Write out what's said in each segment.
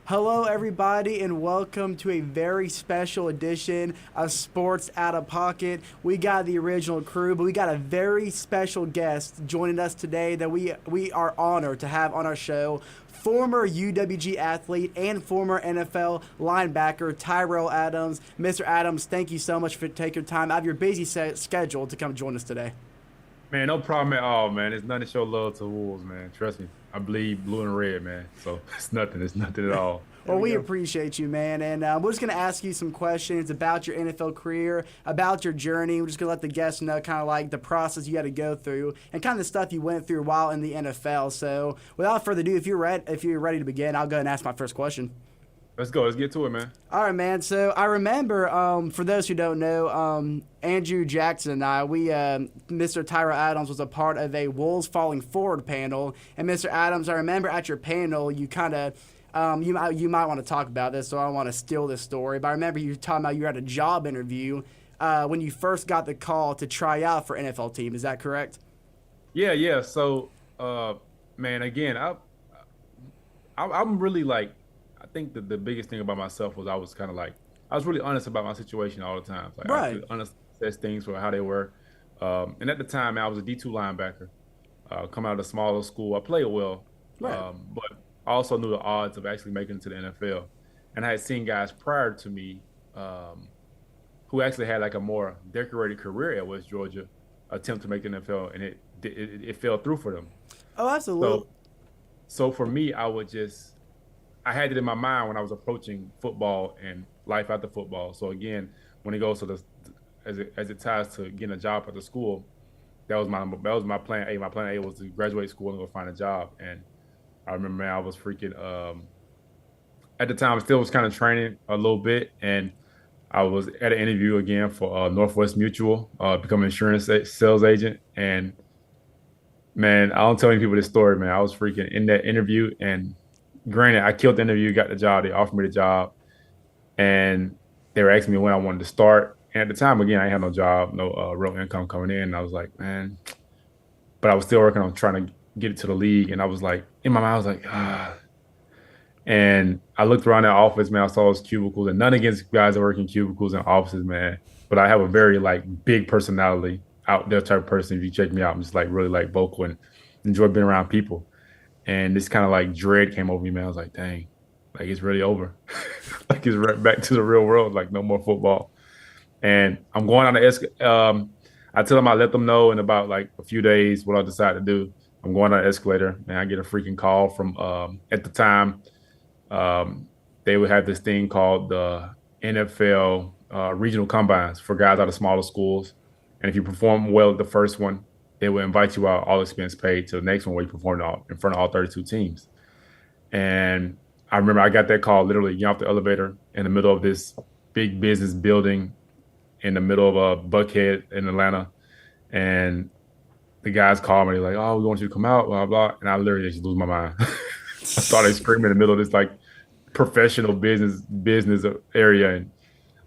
Hello, everybody, and welcome to a very special edition of Sports Out of Pocket. We got the original crew, but we got a very special guest joining us today that we are honored to have on our show. Former UWG athlete and former NFL linebacker Tyrell Adams. Mr. Adams, thank you so much for taking time out of your busy schedule to come join us today. Man, no problem at all, man. It's nothing to show love to Wolves, man. Trust me. I bleed blue and red, man. So it's nothing. It's nothing at all. Well, There we we go. appreciate you, man. And we're just going to ask you some questions about your NFL career, about your journey. We're just going to let the guests know kind of like the process you had to go through and kind of the stuff you went through while in the NFL. So without further ado, if you're ready to begin, I'll go and ask my first question. Let's go. Let's get to it, man. All right, man. So I remember, for those who don't know, Andrew Jackson and I, Mr. Tyra Adams was a part of a Wolves Falling Forward panel. And Mr. Adams, I remember at your panel, you kind of, you might want to talk about this, so I don't want to steal this story. But I remember you talking about you were at a job interview when you first got the call to try out for NFL team. Is that correct? Yeah, yeah. So, man, again, I'm really like, I think that the biggest thing about myself was I was kind of like, I was really honest about my situation all the time. Like I Right. could honestly assess things for how they were. And at the time, man, I was a D2 linebacker, coming out of a smaller school. I played well, Right. but I also knew the odds of actually making it to the NFL. And I had seen guys prior to me who actually had like a more decorated career at West Georgia attempt to make the NFL, and it fell through for them. Oh, absolutely. So so for me, I had it in my mind when I was approaching football and life after football. So again, when it goes to the as it ties to getting a job at the school, that was my plan A. My plan A was to graduate school and go find a job. And I remember, man, I was freaking at the time I still was kind of training a little bit, and I was at an interview again for Northwest Mutual, become an insurance sales agent. And man, I don't tell any people this story, man. I was freaking in that interview, and granted, I killed the interview, got the job. They offered me the job, and they were asking me when I wanted to start. And at the time, again, I had no job, no real income coming in. And I was like, man, but I was still working on trying to get it to the league. And I was like, in my mind, I was like, ah. And I looked around that office, man. I saw those cubicles, and none against guys that work in cubicles and offices, man. But I have a very like big personality, out there type of person. If you check me out, I'm just like really like vocal and enjoy being around people. And this kind of like dread came over me, man. I was like, dang, like it's really over. Like it's right back to the real world, like no more football. And I'm going on the I tell them I let them know in about like a few days what I decide to do. I'm going on the escalator, and I get a freaking call from at the time they would have this thing called the NFL regional combines for guys out of smaller schools. And if you perform well at the first one, they will invite you out, all expense paid, to the next one where you perform in front of all 32 teams. And I remember I got that call literally getting off the elevator in the middle of this big business building in the middle of a Buckhead in Atlanta. And the guys called me, like, oh, we want you to come out, blah, blah. And I literally just lose my mind. I started screaming in the middle of this like professional business area. And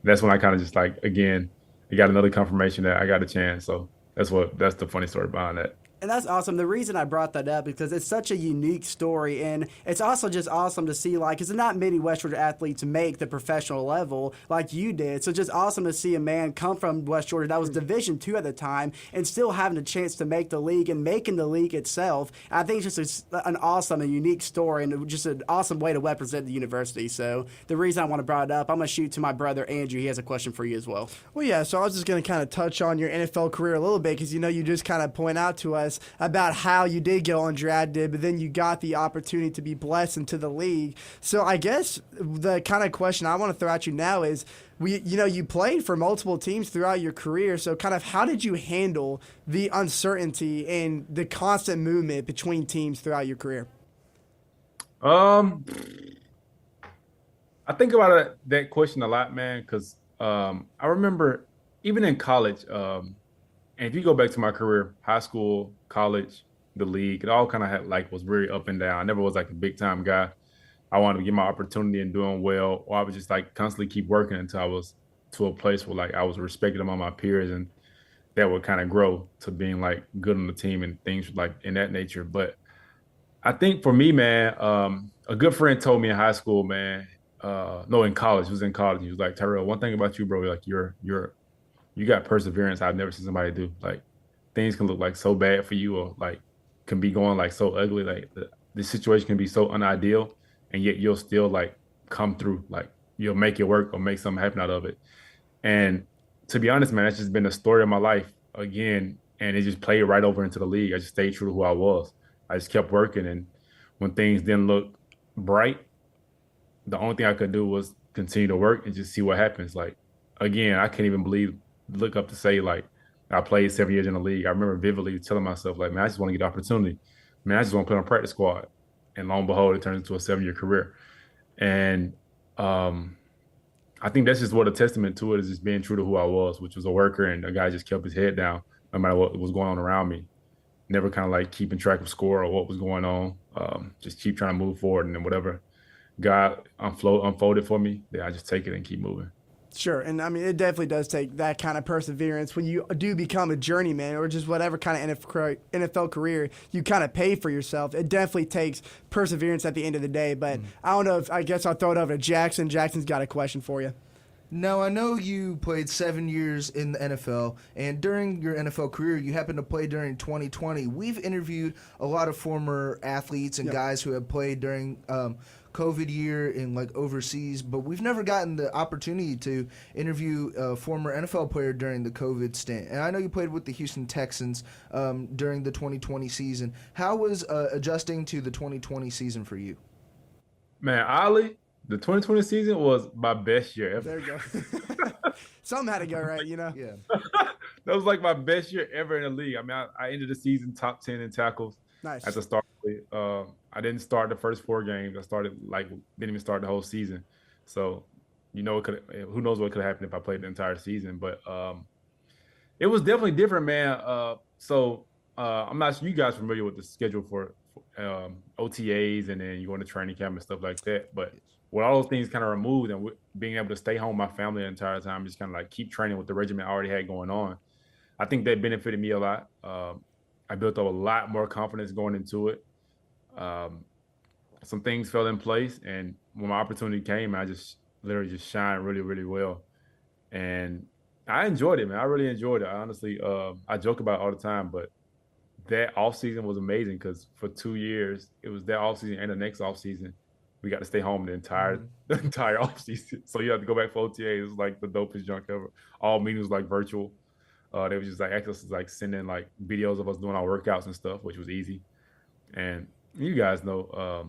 that's when I kind of just like, again, I got another confirmation that I got a chance. So that's the funny story behind that. And that's awesome. The reason I brought that up is because it's such a unique story, and it's also just awesome to see, like, because not many West Georgia athletes make the professional level like you did. So just awesome to see a man come from West Georgia that was Division II at the time and still having a chance to make the league and making the league itself. I think it's just an awesome and unique story and just an awesome way to represent the university. So the reason I want to bring it up, I'm going to shoot to my brother Andrew. He has a question for you as well. Well, yeah, so I was just going to kind of touch on your NFL career a little bit because, you just kind of point out to us about how you did get undrafted, but then you got the opportunity to be blessed into the league. So I guess the kind of question I want to throw at you now is, you played for multiple teams throughout your career, so kind of how did you handle the uncertainty and the constant movement between teams throughout your career? Um, I think about that question a lot, man, because I remember even in college, and if you go back to my career, high school, college, the league, it all kind of had like was very up and down. I never was like a big time guy. I wanted to get my opportunity and doing well, or I would just like constantly keep working until I was to a place where like I was respected among my peers, and that would kind of grow to being like good on the team and things like in that nature. But I think for me, man, a good friend told me in high school, man. No, in college. He was in college. He was like, Tyrell, one thing about you, bro, like you got perseverance I've never seen somebody do. Like things can look like so bad for you, or like can be going like so ugly. Like the situation can be so unideal, and yet you'll still like come through. Like you'll make it work or make something happen out of it. And to be honest, man, that's just been the story of my life again. And it just played right over into the league. I just stayed true to who I was. I just kept working. And when things didn't look bright, the only thing I could do was continue to work and just see what happens. Like, again, I can't even look up to say, like, I played 7 years in the league. I remember vividly telling myself, like, man, I just want to get the opportunity. Man, I just want to play on practice squad. And lo and behold, it turns into a 7-year career. And I think that's just what a testament to it is, just being true to who I was, which was a worker and a guy just kept his head down no matter what was going on around me. Never kind of like keeping track of score or what was going on. Just keep trying to move forward, and then whatever God unfolded for me, then I just take it and keep moving. Sure, and I mean, it definitely does take that kind of perseverance when you do become a journeyman or just whatever kind of NFL career you kind of pay for yourself. It definitely takes perseverance at the end of the day. But I don't know if I guess I'll throw it over to Jackson. Jackson's got a question for you. Now, I know you played 7 years in the NFL, and during your NFL career, you happened to play during 2020. We've interviewed a lot of former athletes and guys who have played during COVID year in like overseas, but we've never gotten the opportunity to interview a former NFL player during the COVID stint. And I know you played with the Houston Texans during the 2020 season. How was adjusting to the 2020 season for you? Man, Ollie, the 2020 season was my best year ever. There you go. Something had to go right, you know? Yeah. That was like my best year ever in the league. I mean, I ended the season top 10 in tackles. Nice. At the start. I didn't start the first 4 games. I didn't even start the whole season. So, who knows what could have happened if I played the entire season. But it was definitely different, man. I'm not sure you guys familiar with the schedule for OTAs, and then you go into training camp and stuff like that. But with all those things kind of removed, and being able to stay home with my family the entire time, just kind of like keep training with the regimen I already had going on, I think that benefited me a lot. I built up a lot more confidence going into it. Some things fell in place, and when my opportunity came, I just literally just shined really, really well. And I enjoyed it, man. I really enjoyed it. I honestly, I joke about it all the time, but that offseason was amazing because for 2 years, it was that offseason and the next offseason, we got to stay home the entire offseason. So you have to go back for OTA. It was like the dopest junk ever. All meetings was like virtual. They was just like access like sending like videos of us doing our workouts and stuff, which was easy. And you guys know,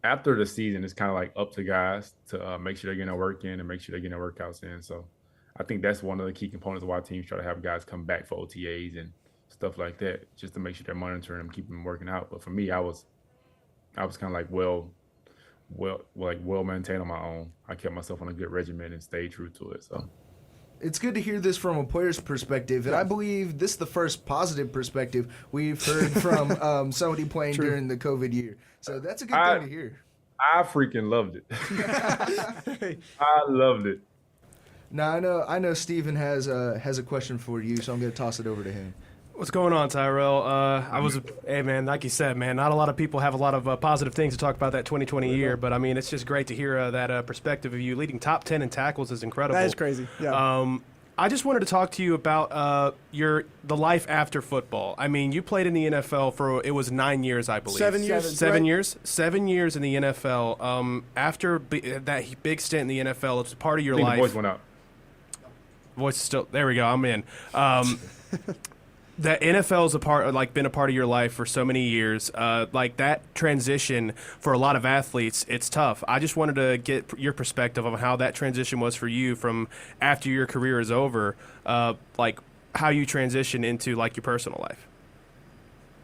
after the season, it's kind of like up to guys to make sure they're getting their work in and make sure they're getting their workouts in. So I think that's one of the key components of why teams try to have guys come back for OTAs and stuff like that, just to make sure they're monitoring them, keeping them working out. But for me, I was kind of like well maintained on my own. I kept myself on a good regimen and stayed true to it. So. It's good to hear this from a player's perspective, and I believe this is the first positive perspective we've heard from somebody playing during the COVID year. So that's a good thing to hear. I freaking loved it. I loved it. Now I know Steven has a question for you, so I'm going to toss it over to him. What's going on, Tyrell? Hey, man, like you said, man, not a lot of people have a lot of positive things to talk about that 2020 year, but, I mean, it's just great to hear that perspective of you. Leading top 10 in tackles is incredible. That is crazy, yeah. I just wanted to talk to you about the life after football. I mean, you played in the NFL it was 9 years, I believe. 7 years. 7 years? 7 years in the NFL. After that big stint in the NFL, it's part of your life. The voice went out. Voice is still – there we go, I'm in. The NFL's been a part of your life for so many years. Like that transition for a lot of athletes, it's tough. I just wanted to get your perspective on how that transition was for you from after your career is over, like how you transition into like your personal life.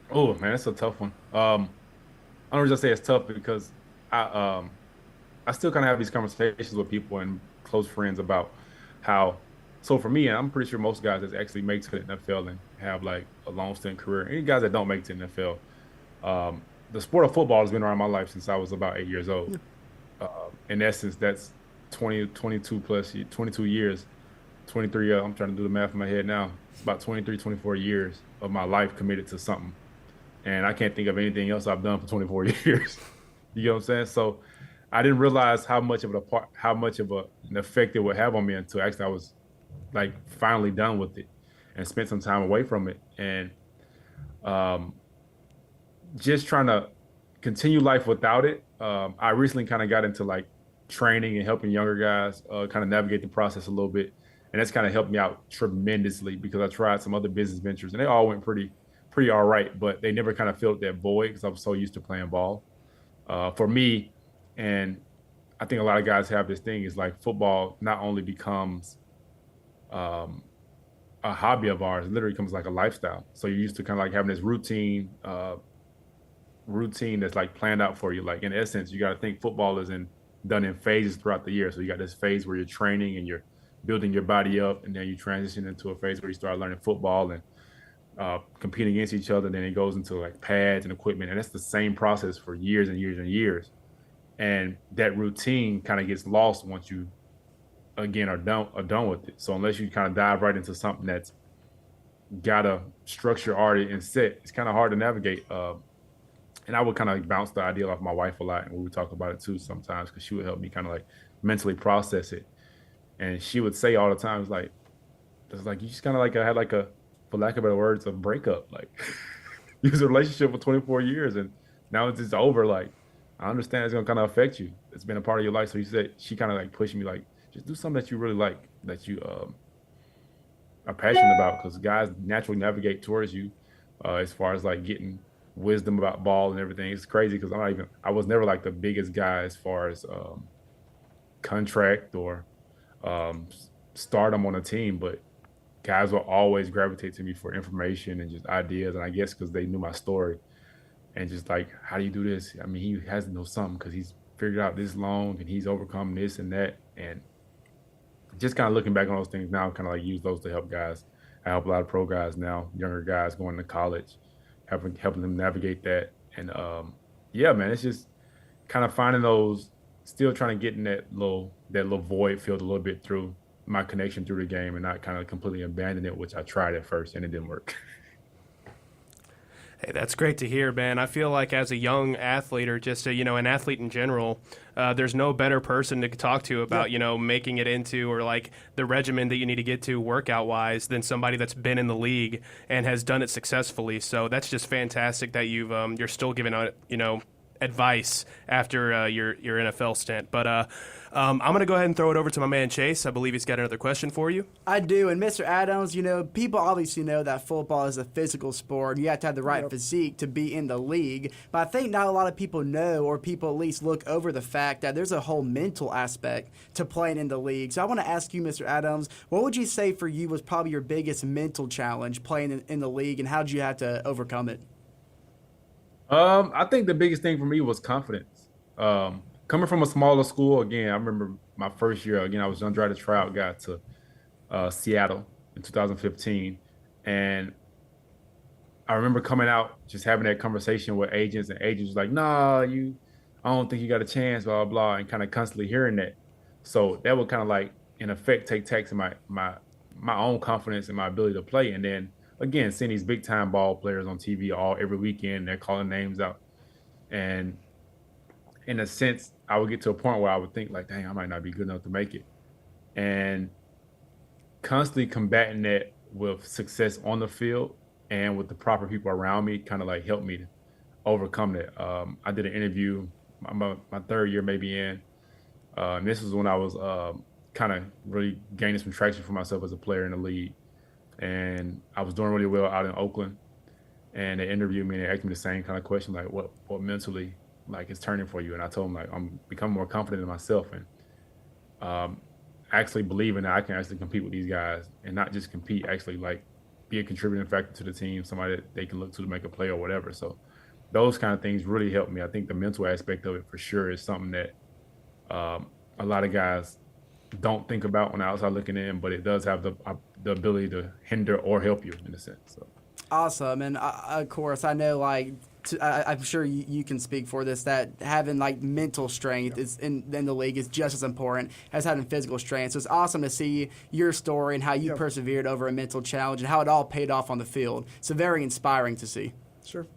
Oh man, that's a tough one. I don't just say it's tough because I still kind of have these conversations with people and close friends about how. So for me, and I'm pretty sure most guys that actually make to the NFL and have like a long stint career, any guys that don't make to the NFL, the sport of football has been around my life since I was about 8 years old. In essence, that's 22 years, 23. I'm trying to do the math in my head now. About 23, 24 years of my life committed to something, and I can't think of anything else I've done for 24 years. You know what I'm saying? So I didn't realize an effect it would have on me until actually I was like finally done with it and spent some time away from it. And um, just trying to continue life without it. I recently kind of got into like training and helping younger guys kind of navigate the process a little bit, and that's kind of helped me out tremendously because I tried some other business ventures and they all went pretty all right, but they never kind of filled that void because I was so used to playing ball. For me, and I think a lot of guys have this thing is like football not only becomes um, a hobby of ours, it literally becomes like a lifestyle. So you're used to kind of like having this routine that's like planned out for you. Like in essence, you got to think football is done in phases throughout the year. So you got this phase where you're training and you're building your body up, and then you transition into a phase where you start learning football and competing against each other. Then it goes into like pads and equipment, and that's the same process for years and years and years. And that routine kind of gets lost once you again are done with it. So unless you kind of dive right into something that's got a structure already and set, it's kind of hard to navigate. And I would kind of like bounce the idea off my wife a lot, and we would talk about it too sometimes because she would help me kind of like mentally process it. And she would say all the time, it's like you just kind of like had like a, for lack of better words, a breakup. Like you was in a relationship for 24 years, and now it's just over. Like I understand it's gonna kind of affect you. It's been a part of your life. So she kind of like pushed me like just do something that you really like, that you are passionate about, because guys naturally navigate towards you as far as like getting wisdom about ball and everything. It's crazy because I was never like the biggest guy as far as contract or stardom on a team, but guys will always gravitate to me for information and just ideas. And I guess because they knew my story and just like, how do you do this? I mean, he has to know something because he's figured out this long and he's overcome this and that. And just kind of looking back on those things now, kind of like use those to help guys. I help a lot of pro guys now, younger guys going to college, helping them navigate that. And yeah, man, it's just kind of finding those, still trying to get in that little void filled a little bit through my connection through the game and not kind of completely abandon it, which I tried at first and it didn't work. Hey, that's great to hear, man. I feel like as a young athlete or just an athlete in general, there's no better person to talk to about, making it into or like the regimen that you need to get to workout wise than somebody that's been in the league and has done it successfully. So that's just fantastic that you're still giving out, advice after your NFL stint. But I'm going to go ahead and throw it over to my man Chase. I believe he's got another question for you. I do. And Mr. Adams, people obviously know that football is a physical sport. You have to have the right physique to be in the league. But I think not a lot of people know, or people at least look over the fact that there's a whole mental aspect to playing in the league. So I want to ask you, Mr. Adams, what would you say for you was probably your biggest mental challenge playing in the league, and how did you have to overcome it? I think the biggest thing for me was confidence. Coming from a smaller school, again, I remember my first year, again, I was an undrafted tryout guy to Seattle in 2015. And I remember coming out, just having that conversation with agents, and agents was like, nah, I don't think you got a chance, blah, blah, blah, and kind of constantly hearing that. So that would kind of like, in effect, take tax in my own confidence and my ability to play. And then, again, seeing these big time ball players on TV every weekend, they're calling names out. And in a sense, I would get to a point where I would think like, dang, I might not be good enough to make it. And constantly combating that with success on the field and with the proper people around me kind of like helped me to overcome that. I did an interview my third year maybe in. And this was when I was kind of really gaining some traction for myself as a player in the league. And I was doing really well out in Oakland, and they interviewed me and they asked me the same kind of question, like what mentally like is turning for you? And I told them like I'm becoming more confident in myself and actually believing that I can actually compete with these guys, and not just compete, actually like be a contributing factor to the team, somebody that they can look to make a play or whatever. So those kind of things really helped me. I think the mental aspect of it for sure is something that a lot of guys don't think about on the outside looking in, but it does have the ability to hinder or help you in a sense. So. Awesome. And of course, I know I'm sure you can speak for this, that having like mental strength is in the league is just as important as having physical strength. So it's awesome to see your story and how you persevered over a mental challenge and how it all paid off on the field. So very inspiring to see. Sure.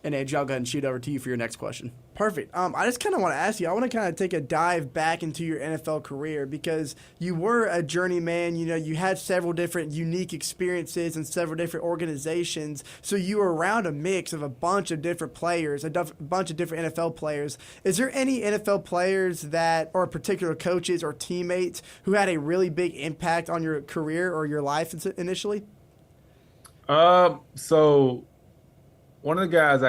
And Ed, I'll go ahead and shoot over to you for your next question. Perfect. I just kind of want to ask you, I want to kind of take a dive back into your NFL career because you were a journeyman. You know, you had several different unique experiences in several different organizations. So you were around a mix of a bunch of different players, bunch of different NFL players. Is there any NFL players that, or particular coaches or teammates who had a really big impact on your career or your life initially? So one of the guys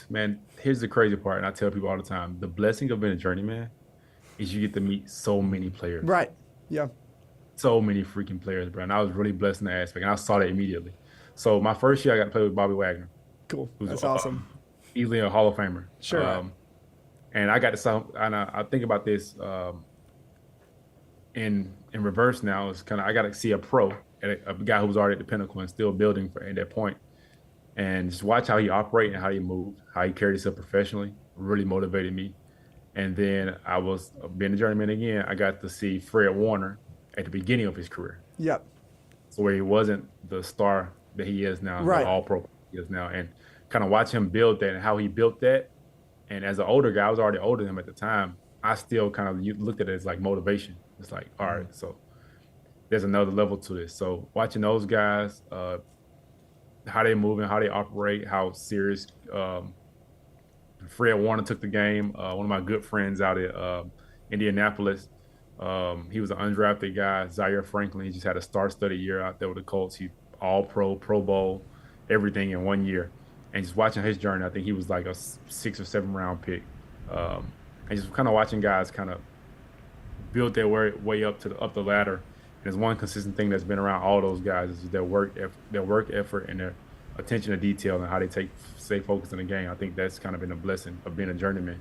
man, here's the crazy part, and I tell people all the time, the blessing of being a journeyman is you get to meet so many players. Right. Yeah. So many freaking players, bro. And I was really blessed in that aspect, and I saw that immediately. So my first year, I got to play with Bobby Wagner. Cool. Who's That's awesome. Easily a Hall of Famer. Sure. And I got to, and I think about this in reverse now. It's kind of, I got to see a pro, a guy who was already at the pinnacle and still building at that point. And just watch how he operated and how he moved, how he carried himself professionally, really motivated me. And then I was being a journeyman again. I got to see Fred Warner at the beginning of his career. Yep. So where he wasn't the star that he is now, right. The all-pro he is now, and kind of watch him build that and how he built that. And as an older guy, I was already older than him at the time. I still kind of looked at it as like motivation. It's like, all right, so there's another level to this. So watching those guys, how they move and how they operate, how serious. Fred Warner took the game. One of my good friends out at Indianapolis, he was an undrafted guy. Zaire Franklin, he just had a star-studded year out there with the Colts. He all-pro, Pro Bowl, everything in 1 year. And just watching his journey, I think he was like a 6 or 7 round pick. And just kind of watching guys kind of build their way up the ladder. And there's one consistent thing that's been around all those guys is their work effort and their attention to detail and how they stay focused in the game. I think that's kind of been a blessing of being a journeyman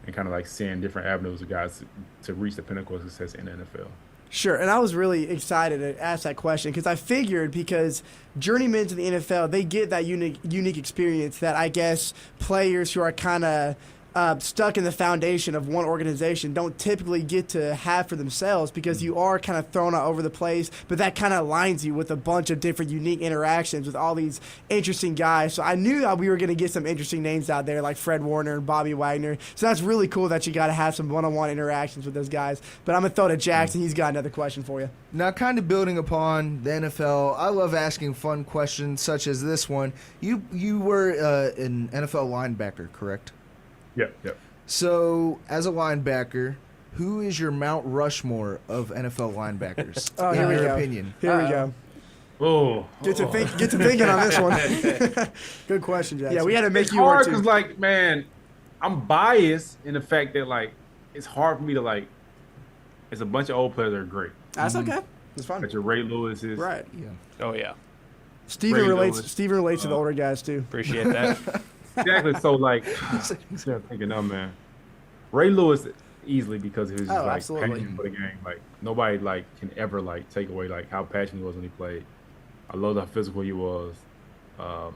and kind of like seeing different avenues of guys to reach the pinnacle of success in the NFL. Sure, and I was really excited to ask that question because I figured because journeymen to the NFL, they get that unique experience that I guess players who are kind of stuck in the foundation of one organization don't typically get to have for themselves because you are kind of thrown all over the place, but that kind of aligns you with a bunch of different unique interactions with all these interesting guys. So I knew that we were going to get some interesting names out there like Fred Warner and Bobby Wagner. So that's really cool that you got to have some one-on-one interactions with those guys. But I'm going to throw to Jackson. He's got another question for you. Now, kind of building upon the NFL, I love asking fun questions such as this one. You were an NFL linebacker, correct? Yep. So, as a linebacker, who is your Mount Rushmore of NFL linebackers? Here we your go. opinion? Here we go. Oh, Get to thinking on this one. Good question, Jackson. Yeah, we had to make it's you hard work too. because, like, man, I'm biased in the fact that, like, it's hard for me to, like, it's a bunch of old players that are great. That's okay. It's fun. But your Ray Lewis is Right. Yeah. Oh, yeah. Steven Ray relates Lewis. to the older guys too. Appreciate that. Exactly. So, like, I'm thinking, oh, man. Ray Lewis easily because of his just, like, absolutely. passion for the game. Like, nobody, like, can ever, like, take away, like, how passionate he was when he played. I love how physical he was. I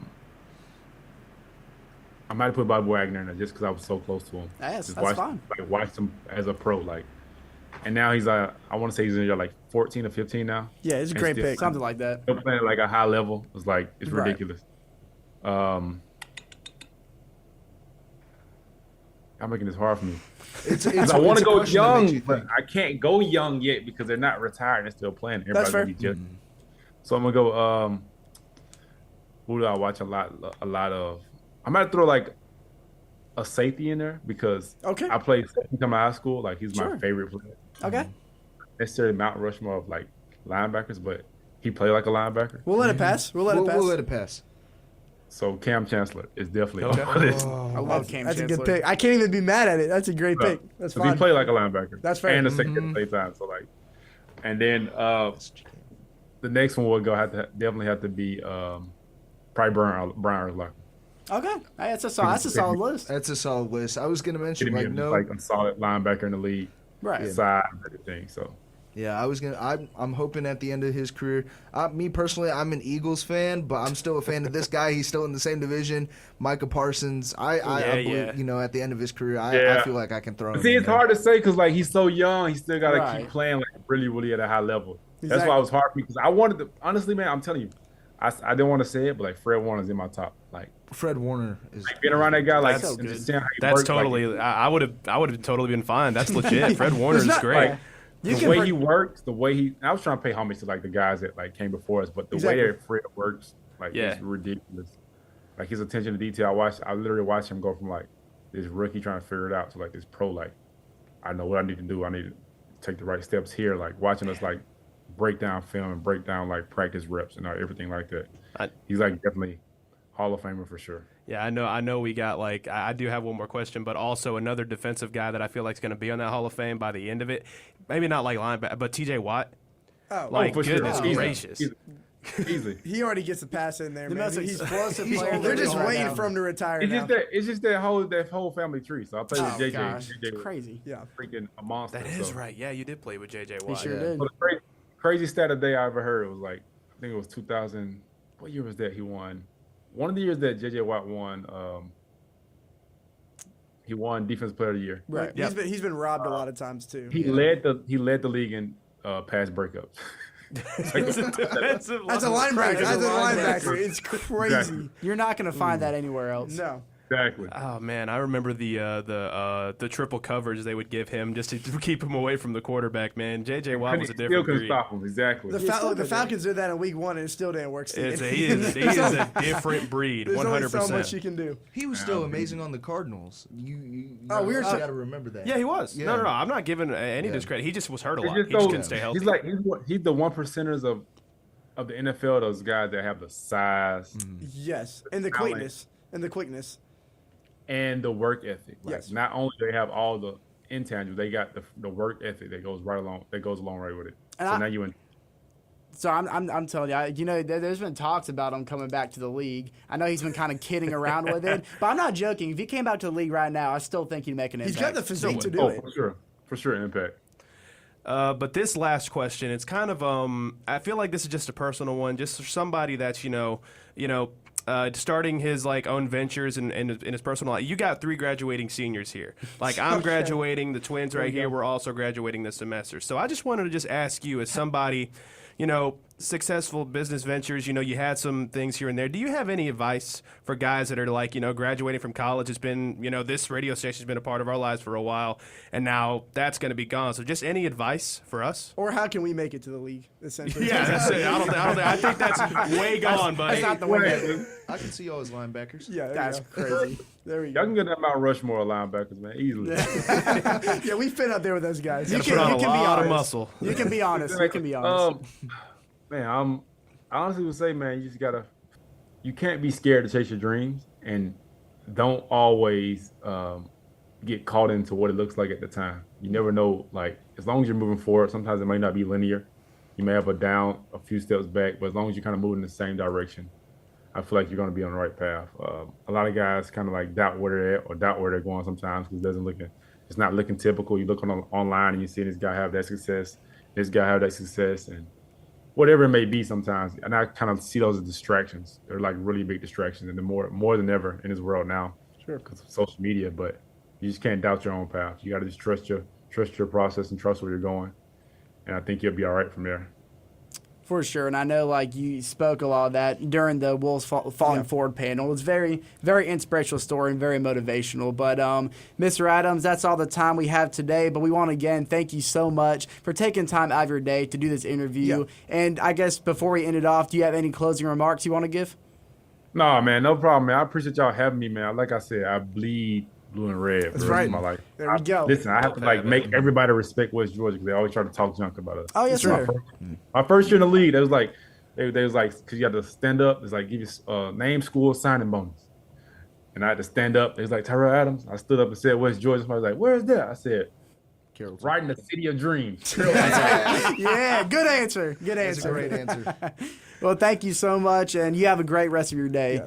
might have put Bobby Wagner in there just because I was so close to him. That's Just fine. Like, watched him as a pro, like. And now he's, I want to say he's in like 14 or 15 now. Yeah, it's a And great still- pick. Something like that. Still playing at, like, a high level. It's like, it's Right. ridiculous. I'm making this hard for me. It's I want it's to a go question that makes you young, but think. I can't go young yet because they're not retired. They're still playing. Everybody's fair. gonna be just. So I'm gonna go. Who do I watch a lot of? I might throw like a safety in there because Okay. I played safety coming out of school. Like he's Sure. my favorite player. Okay. Necessarily Mount Rushmore of like linebackers, but he played like a linebacker. We'll let it pass. We'll let it pass. We'll let it pass. So Cam Chancellor is definitely Okay. on this. I love Cam That's a Chancellor. good pick. I can't even be mad at it. That's a great pick. That's Because he fine. played like a linebacker. That's fair. And a safety at the same time. So like, and then the next one will definitely have to be probably Brian Urlacher. Okay. Hey, that's a solid list. That's a solid list. I was going to mention, Getting me like, like a solid linebacker in the league, Right. size, everything. So Yeah, I'm hoping at the end of his career. Me personally, I'm an Eagles fan, but I'm still a fan of this guy. He's still in the same division, Micah Parsons. I believe, yeah. you know, at the end of his career, I Yeah. feel like I can throw him. see, in it's there. hard to say because like he's so young, he still got to Right. keep playing like really, really at a high level. That's Exactly. why it was hard for me because I wanted to. Honestly, man, I'm telling you, I didn't want to say it, but like Fred Warner's in my top. Like Fred Warner is. being around that guy, like That's and good. just seeing how he That's works, totally. Like, I would have totally been fine. That's legit. Fred Warner is not- great. like You the can way bring- he works, the way he. I was trying to pay homage to like the guys that like came before us, but the Exactly. way that Fred works, like, Yeah. it's ridiculous. Like his attention to detail. I literally watched him go from like this rookie trying to figure it out to like this pro. Like, I know what I need to do. I need to take the right steps here. Like watching us like break down film and break down like practice reps and everything like that. He's like definitely Hall of Famer for sure. Yeah, I know. We got like I do have one more question, but also another defensive guy that I feel like is going to be on that Hall of Fame by the end of it. Maybe not like linebacker, but T.J. Watt. Oh, Like for sure. goodness Easy. gracious. Easy. he already gets a pass in there, The man. most explosive player in the They're league just right waiting now. for him to retire It's now. just that whole family tree. So I played with Oh, JJ. gosh. JJ was Crazy. Yeah. freaking a monster. That is so. right. Yeah, you did play with J.J. He Watt. sure Yeah. did. So the crazy stat of the day I ever heard was like, I think it was 2000. What year was that he won? One of the years that JJ Watt won, he won Defensive Player of the Year. Right. Yep. He's been robbed a lot of times too. He led the league in pass breakups. It's a defensive As a line. linebacker, As a linebacker, it's crazy. Exactly. You're not going to find that anywhere else. No. Exactly. Oh man, I remember the triple coverage they would give him just to keep him away from the quarterback. Man, J.J. Watt was a Still different couldn't breed. stop him. Exactly. The Falcons did that in week 1 and it still didn't work. Steve. He is a different breed, There's only 100%. so much you can do. He was still amazing on the Cardinals. You Oh, we were got ta- to remember that. Yeah, he was. Yeah. No. I'm not giving any discredit. He just was hurt a lot. It's He just just those- couldn't stay healthy. He's like he's the 1%ers of the NFL. Those guys that have the size Yes, and the Talent. quickness. and the work ethic. Like Yes. not only do they have all the intangibles, they got the work ethic that goes along right with it. And So now you in. So I'm telling you, there's been talks about him coming back to the league. I know he's been kind of kidding around with it, but I'm not joking. If he came back to the league right now, I still think he'd make an impact. He's got the physique to do Oh, it. for sure, impact. But this last question, it's kind of I feel like this is just a personal one, just for somebody that's starting his like own ventures in his personal life. You got 3 graduating seniors here. Like I'm graduating, the twins right here. We're also graduating this semester. So I just wanted to just ask you, as somebody, successful business ventures, you had some things here and there. Do you have any advice for guys that are like, graduating from college? Has been, this radio station's been a part of our lives for a while, and now that's going to be gone. So just any advice for us? Or how can we make it to the league? Essentially. Yeah, that's it. I think that's way gone, buddy. That's not the way. I can see y'all as linebackers. Yeah, there That's you go. crazy. There we Y'all go. can get that Mount Rushmore of linebackers, man, easily. Yeah, we fit up there with those guys. You Gotta can, put on you a can be lot of honest. muscle. You can be honest. You can be honest. Man, I honestly would say, man, you can't be scared to chase your dreams, and don't always get caught into what it looks like at the time. You never know, like, as long as you're moving forward, sometimes it might not be linear. You may have a few steps back, but as long as you're kind of moving in the same direction, I feel like you're going to be on the right path. A lot of guys kind of like doubt where they're at or doubt where they're going sometimes because it's not looking typical. You look online and you see this guy have that success, this guy have that success, and whatever it may be sometimes. And I kind of see those as distractions. They're like really big distractions, and they're more than ever in this world now because of social media. But you just can't doubt your own path. You got to just trust your process and trust where you're going. And I think you'll be all right from there. For sure, and I know like you spoke a lot of that during the Wolves Falling Forward panel. It's very, very inspirational story and very motivational. But Mr. Adams, that's all the time we have today. But we want to again thank you so much for taking time out of your day to do this interview. Yeah. And I guess before we end it off, do you have any closing remarks you want to give? No, man, no problem, man. I appreciate y'all having me, man. Like I said, I bleed blue and red for the rest of my life. There we go. Listen, I have to like make everybody respect West Georgia because they always try to talk junk about us. Oh, yes, sir. My first year in the league, they was like, because you had to stand up. It's like give you name, school, signing bonus, and I had to stand up. It was like Tyrell Adams. I stood up and said West Georgia. Somebody was like, "Where's that?" I said, "Right in the city of dreams." Yeah, good answer. Good That's a answer. great answer. Well, thank you so much, and you have a great rest of your day.